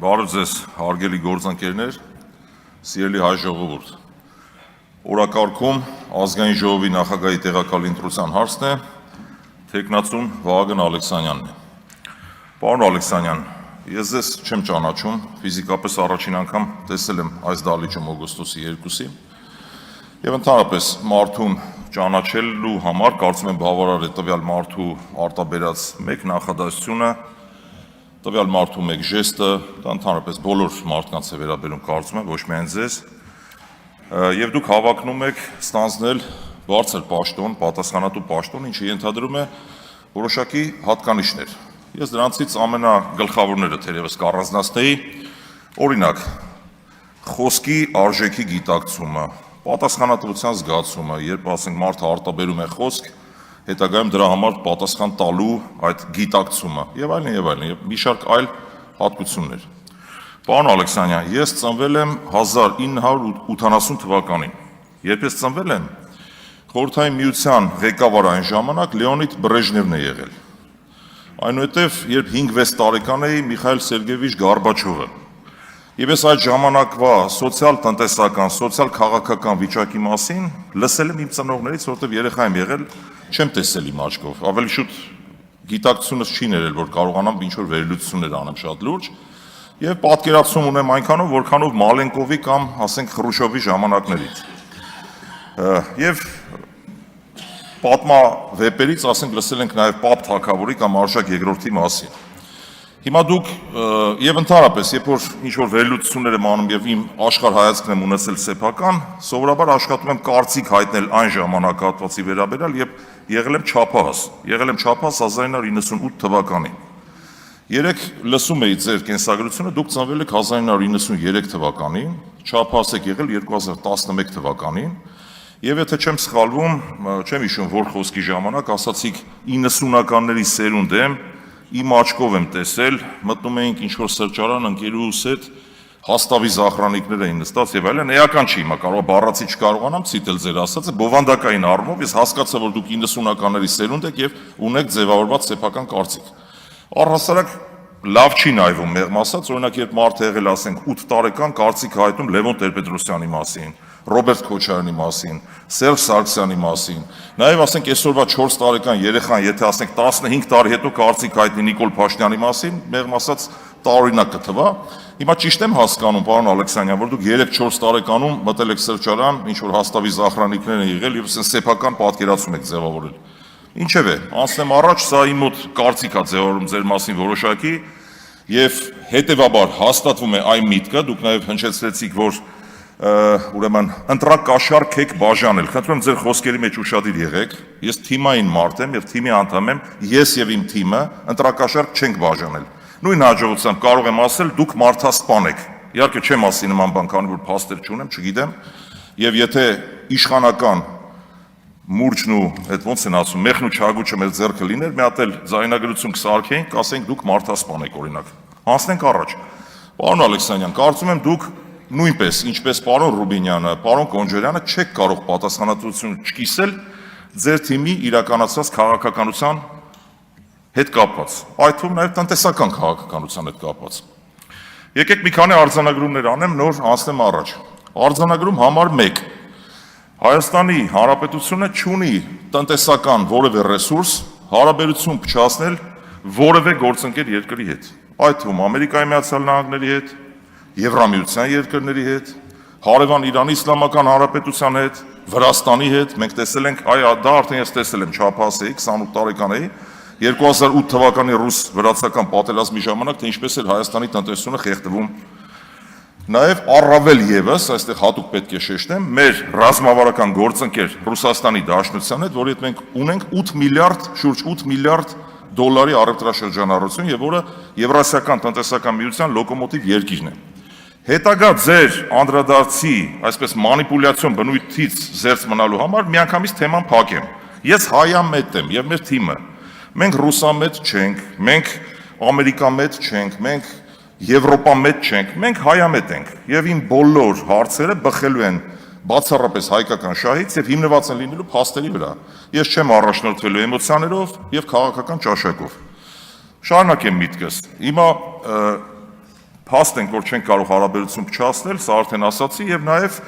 Բարև ձեզ, հարգելի գործընկերներ, սիրելի հայ ժողովուրդ։ Օրակարգում ազգային ժողովի նախագահի տեղակալ ընտրության հարցն է, թեկնածուն Վահագն Ալեքսանյանն է։ Պարոն Ալեքսանյան, ես ձեզ չեմ ճանաչում, ֆիզիկապես առաջին անգամ տեսել եմ այս դահլիճում օգոստոսի 2-ին, եւ ընդհանրապես մարդուն ճանաչելու համար կարծում եմ բավարար է տվյալ մարդու արտաբերած մեկ նախադասությունը, տվյալ մարդու մեկ ժեստը, դա ընդհանրապես բոլոր մարդկանց է վերաբերում, կարծում եմ, ոչ միայն ձեզ, եւ դուք հավակնում եք ստանձնել բարձր պաշտոն, պատասխանատու պաշտոն, ինչը ենթադրում է որոշակի հատկանիշներ։ Ես դրանցից ամենագլխավորները թերևս կառանձնացնեի, օրինակ, խոսքի արժեքի գիտակցումը, պատասխանատվության զգացումը, երբ ասենք մարդը արտաբերում է խոսք, հետագայում դրա համար պատասխան տալու այդ գիտակցումը եւ այլն, եւ մի շարք այլ հատկություններ։ Պարոն Ալեքսանյան, ես ծնվել եմ 1980 թվականին։ Երբ ես ծնվել եմ, Խորհրդային Միության ղեկավար այն ժամանակ Լեոնիդ Բրեժնևն է եղել։ Այնուհետև, երբ 5-6 տարեկան էի, Միխայիլ Սերգեյևիչ Գորբաչովը։ Եվ ես այդ ժամանակվա սոցիալ-տնտեսական, սոցիալ-քաղաքական վիճակի մասին լսել եմ իմ ծնողներից, որտեղ երեխա եմ եղել, չեմ տեսել իմ աչքով, ավելի շուտ գիտակցությունս չի ներել, որ կարողանամ ինչ-որ վերլուծություններ անեմ շատ լուրջ, եւ պատկերացում ունեմ այնքանով, որքանով Մալենկովի կամ, ասենք, Խրուշովի ժամանակներից։ Եվ պատմավեպերից, ասենք, լսել ենք նաեւ Պապ Թագավորի կամ Արշակ II-ի մասին։ Հիմա դուք եւ ընդհանրապես, երբ որ ինչ-որ վերլուծություններ եմ անում եւ իմ աշխարհայացքն եմ ունեցել սեփական, սովորաբար աշխատում եմ կարծիք հայտնել այն ժամանակահատվածի վերաբերյալ եւ եղել եմ չափահաս 1998 թվականին։ Երեք լսում էի ձեր կենսագրությունը, դուք ծնվել եք 1993 թվականին, չափահաս եք եղել 2011 թվականին, եւ եթե չեմ սխալվում, չեմ հիշում որ խոսքի ժամանակ ասացիք 90-ականների սերունդ եմ, իմ աչքով եմ տեսել, մտնում էինք ինչ-որ սրճարան ընկերուհուս հետ, հաստավի զախրանիկներ էին նստած եւ այլն, էական չի, հիմա կարող բառացի չկարողանամ ցիտել ձեր ասածը, բովանդակային առումով ես հասկացա, որ դուք 90-ականների սերունդ եք եւ ունեք ձևավորված սեփական կարծիք։ Առհասարակ լավ չի նայվում մեղմ ասած, օրինակ երբ մարդը եղել ասենք 8 տարեկան կարծիք հայտնում Լևոն Տեր-Պետրոսյանի մասին, Ռոբերտ Քոչարյանի մասին, Սերժ Սարգսյանի մասին, նաև ասենք այսօրվա 4 տարեկան երեխան, եթե ասենք 15 տարի հետո կարծիք հայտնի Նիկոլ Փաշինյանի մասին, մեղմ ասած տարօրինակ կթվա։ Հիմա ճիշտ եմ հասկանում, պարոն Ալեքսանյան, որ դուք 3-4 տարեկանում մտել եք սրճարան, ինչ որ հաստավի զախրանիկներ են եղել եւ սեփական պատկերացում եք ձևավորել։ Ինչևէ, անցնեմ առաջ, սա իմ մոտ կարծիք է ձևավորում ձեր մասին որոշակի եւ հետեւաբար հաստատվում է այն միտքը, դուք նաև հնչեցրեցիք, որ ուրեմն ընտրակաշառք եք բաժանել։ Խնդրում եմ ձեր խոսքերի մեջ ուշադիր եղեք։ Ես թիմային մարդ եմ եւ թիմի անդամ եմ, ես եւ իմ թիմը ընտրակաշառք չենք բաժանել։ Նույն հաջողությամբ կարող եմ ասել, դուք մարդասպան եք։ Իհարկե չեմ ասի նման բան, քանի որ փաստեր չունեմ, չգիտեմ։ Եվ եթե իշխանական մուրճն ու այդ ոնց են ասում, մեղն ու չագուճը մեր ձեռքը լիներ, մի հատ էլ ձայնագրություն կսարքեինք, կասենք դուք մարդասպան եք օրինակ։ Անցնենք առաջ։ Պարոն Ալեքսանյան, կարծում եմ դուք նույնպես, ինչպես պարոն Ռուբինյանը, պարոն Կոնջարյանը չեք կարող պատասխանատվություն չկիսել ձեր թիմի իրականացած քաղաքականության հետ կապված, այդ թվում նաև տնտեսական քաղաքականության հետ կապված։ Եկեք մի քանի արձանագրումներ անեմ, նոր անցնեմ առաջ։ Արձանագրում համար 1. Հայաստանի Հանրապետությունը չունի տնտեսական որևէ ռեսուրս հարաբերություն փչացնել որևէ գործընկեր երկրի հետ, այդ թվում Ամերիկայի Միացյալ Նահանգների հետ, Եվրամիության երկրների հետ, հարևան Իրանի Իսլամական Հանրապետության հետ, Վրաստանի հետ, մենք տեսել ենք, դա արդեն ես տեսել եմ, չափահաս էի, 28 տարեկան էի, 2008 թվականի ռուս-վրացական պատերազմի ժամանակ, թե ինչպես էր Հայաստանի տնտեսությունը խեղդվում։ Նաև առավել եւս, այստեղ հատուկ պետք է շեշտեմ, մեր ռազմավարական գործընկեր Ռուսաստանի Դաշնության հետ, որի հետ մենք ունենք 8 միլիարդ, շուրջ 8 միլիարդ դոլարի առևտրաշրջանառություն եւ որը Եվրասիական տնտեսական միության լոկոմոտիվ երկիրն է։ Հետագա ձեր անդրադարձի, այսպես մանիպուլյացիոն բնույթից զերծ մնալու համար միանգամից թեման փակեմ։ Ես հայամետ եմ եւ մեր թիմը։ Մենք ռուսամետ չենք, մենք ամերիկամետ չենք, մենք եվրոպամետ չենք, մենք հայամետ ենք եւ իմ բոլոր հարցերը բխելու են բացառապես հայկական շահից եւ հիմնված են լինելու փաստերի վրա։ Ես չեմ առաջնորդվելու էմոցիաներով եւ քաղաքական ճաշակով։ Շարունակեմ միտքս։ Հիմա փաստ ենք, որ չենք կարող հարաբերություն փչացնել, սա արդեն ասացի, եւ նաեւ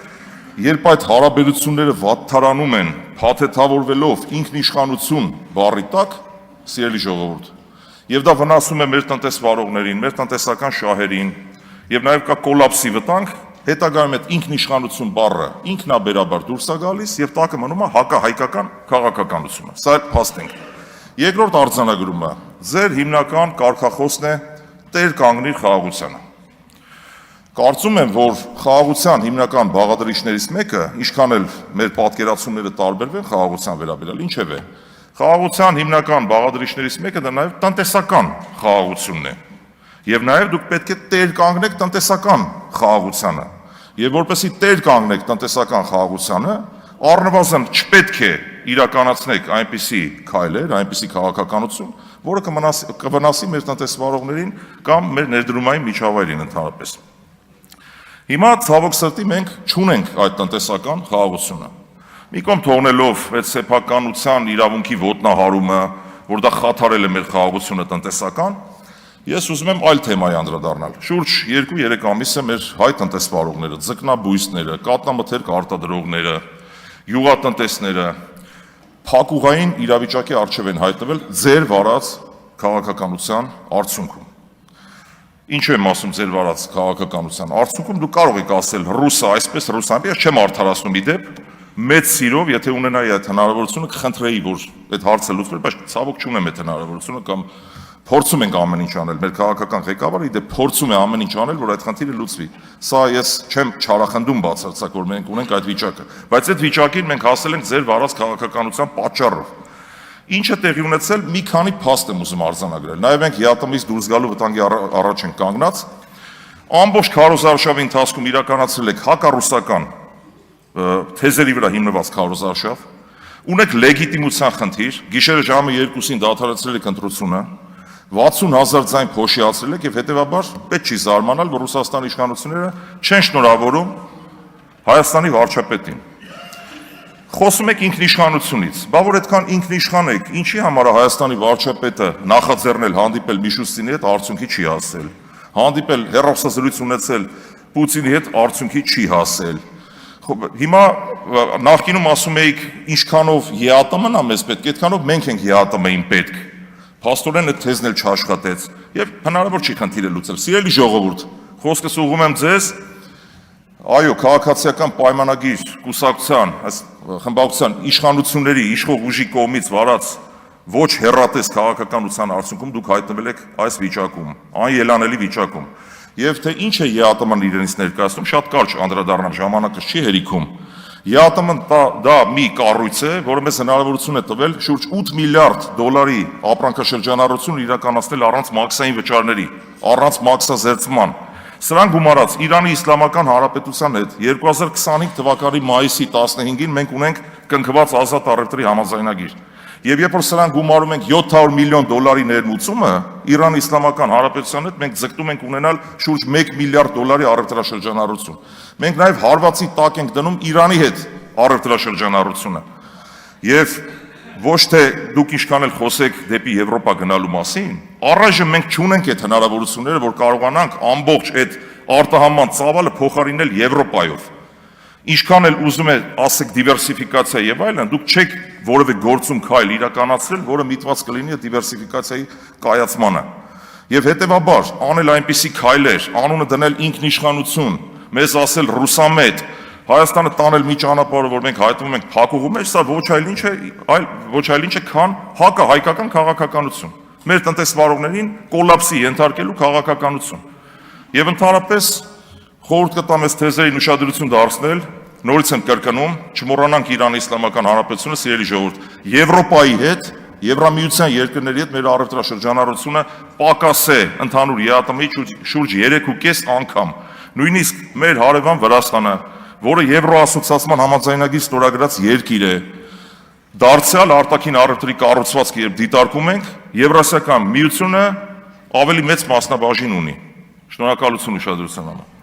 երբ այդ հարաբերությունները վատթարանում են, փաթեթավորվելով ինքնիշխանություն բառի տակ, սիրելի ժողովուրդ, եւ դա վնասում է մեր տնտեսվարողներին, մեր տնտեսական շահերին, եւ նաեւ կա կոլապսի վտանգ, հետագայում այդ ինքնիշխանություն բառը ինքնաբերաբար դուրս է գալիս եւ տակը մնում է հակահայկական քաղաքականությունը։ Սա էլ փաստ ենք։ Երկրորդ արձանագրումը ձեր հիմնական կարգախոսն է տեր կանգնիր խաղաղությանը։ Կարծում եմ, որ խաղաղության հիմնական բաղադրիչներից մեկը, ինչքան էլ մեր պատկերացումները տարբերվեն խաղաղության վերաբերյալ, ինչևէ, խաղաղության հիմնական բաղադրիչներից մեկը դա նաև տնտեսական խաղաղությունն է։ Եվ նաև դուք պետք է տեր կանգնեք տնտեսական խաղաղությանը։ Եվ որպեսզի տեր կանգնեք տնտեսական խաղաղությանը, առնվազն չպետք է իրականացնեք այնպիսի քայլեր, այնպիսի քաղաքականություն, որը կվնասի մեր տնտեսվարողներին կամ մեր ներդրումային միջավայրին ընդհանրապես։ Հիմա ցավոք սրտի մենք չունենք այդ տնտեսական խաղաղությունը։ Մի կողմ թողնելով այդ սեփականության իրավունքի ոտնահարումը, որ դա խաթարել է մեր խաղաղությունը տնտեսական, ես ուզում եմ այլ թեմայի անդրադառնալ։ Շուրջ 2-3 ամիս է մեր հայ տնտեսվարողները, ձկնաբույսները, կատնամթերք արտադրողները, յուղատնտեսները փակուղային իրավիճակի առջև են հայտնվել ձեր վարած քաղաքականության արդյունքում։ Ինչ եմ ասում ձեր վարած քաղաքականության արդյունքում, դուք կարող եք ասել ռուսը այսպես, ռուսը այնպես, չեմ արդարացնում իդեպ, մեծ սիրով, եթե ունենայի այդ հնարավորությունը, կխնդրեի, որ այդ հարցը լուծվեր, բայց ցավոք չունեմ այդ հնարավորությունը կամ փորձում ենք ամեն ինչ անել, մեր քաղաքական ղեկավարը իդեպ փորձում է ամեն ինչ անել, որ այդ խնդիրը լուծվի։ Սա ես չեմ չարախնդում բացարձակ, որ մենք ունենք այդ վիճակը, բայց այդ վիճակին մենք հասել ենք ձեր վարած քաղաքականության պատճառով։ Ինչը տեղի ունեցել, մի քանի փաստ եմ ուզում արձանագրել։ Նաև մենք ՀԱՏՄ-ից դուրս գալու վտանգի առաջ ենք կանգնած։ Ամբողջ քարոզարշավի ընթացքում իրականացրել եք հակառուսական թեզերի վրա հիմնված քարոզարշավ, ունեք լեգիտիմության խնդիր, գիշերը ժամը 2-ին դադարեցրել եք ընտրությունը, 60,000 ձայն փոշիացրել եք եւ հետեւաբար պետք չի զարմանալ, որ Ռուսաստանի իշխանությունները չեն շնորհավորում Հայաստանի վարչապետին։ Խոսում եք ինքնիշխանությունից, բա որ այդքան ինքնիշխան եք, ինչի համար է Հայաստանի վարչապետը նախաձեռնել հանդիպել Միշուստինի հետ, արդյունքի չի հասել, հանդիպել հեռախոսազրույց ունեցել Պուտինի հետ, արդյունքի չի հասել։ Հիմա նախկինում ասում էիք ինչքանով ԵԱՏՄ-ն է մեզ պետք, այդքանով մենք ենք ԵԱՏՄ-ին պետք։ Փաստորեն այդ թեզն էլ չաշխատեց եւ հնարավոր չի խնդիրը լուծել։ Սիրելի ժողովուրդ, խոսքս ուղղում եմ ձեզ, այո, քաղաքացիական պայմանագիր կուսակցության, խմբակցության իշխանությունների իշխող ուժի կողմից վարած ոչ հեռատես քաղաքականության արդյունքում դուք հայտնվել եք այս վիճակում, անելանելի վիճակում։ Եվ թե ինչ է ԵԱՏՄ-ն իրենից ներկայացնում, շատ կարճ անդրադառնամ, ժամանակը չի հերիքում։ ԵԱՏՄ-ն դա մի կառույց է, որը մեզ հնարավորություն է տվել շուրջ 8 միլիարդ դոլարի ապրանքաշրջանառություն իրականացնել առանց մաքսային վճարների, առանց մաքսազերծման։ Սրան գումարած Իրանի Իսլամական Հանրապետության հետ 2025 թվականի մայիսի 15-ին մենք ունենք կնքված ազատ առևտրի համաձայնագիր։ Եվ երբ որ սրան գումարում ենք 700 միլիոն դոլարի ներմուծումը, Իրանի Իսլամական Հանրապետության հետ մենք ձգտում ենք ունենալ շուրջ 1 միլիարդ դոլարի առևտրաշրջանառություն։ Մենք նաև հարվածի տակ ենք դնում Իրանի հետ առևտրաշրջանառությունը։ Եվ ոչ թե դուք ինչքան էլ խոսեք դեպի Եվրոպա գնալու մասին, առայժմ մենք չունենք այդ հնարավորությունները, որ կարողանանք ամբողջ այդ արտահանման ծավալը փոխարինել Եվրոպայով։ Ինչքան էլ ուզում եք ասեք դիվերսիֆիկացիա եւ այլն, դուք չեք որևէ գործում քայլ իրականացրել, որը միտված կլինի դիվերսիֆիկացիայի կայացմանը։ Եվ հետեւաբար անել այնպիսի քայլեր, անունը դնել ինքնիշխանություն, մեզ ասել ռուսամետ, Հայաստանը տանել մի ճանապարհը, որ մենք հայտնվում ենք փակուղու մեջ, սա ոչ այլ ինչ է, քան հակահայկական քաղաքականություն։ Մեր տնտեսվարողներին կոլապսի ենթարկելու քաղաքականություն։ Եվ ընդհանրապես խորհուրդ կտամ այս թեզերին ուշադրություն դարձնել, նորից եմ կրկնում, չմոռանանք Իրանի Իսլամական Հանրապետությունը, սիրելի ժողովուրդ, Եվրոպայի հետ, Եվրամիության երկրների հետ մեր առևտրաշրջանառությունը պակաս է ընդհանուր ԵԱՏՄ-ի շուրջ 3.5 անգամ։ Նույնիսկ մեր հարևան Վրաստանը, որը Եվրոասոցիացիան համաձայնագիր ստորագրած երկիր է, դարձյալ արտաքին առևտրի կառուցվածքը երբ դիտարկում ենք, Եվրասիական միությունը ավելի մեծ մասնաբաժին ունի։ Շնորհակալություն ուշադրության համար։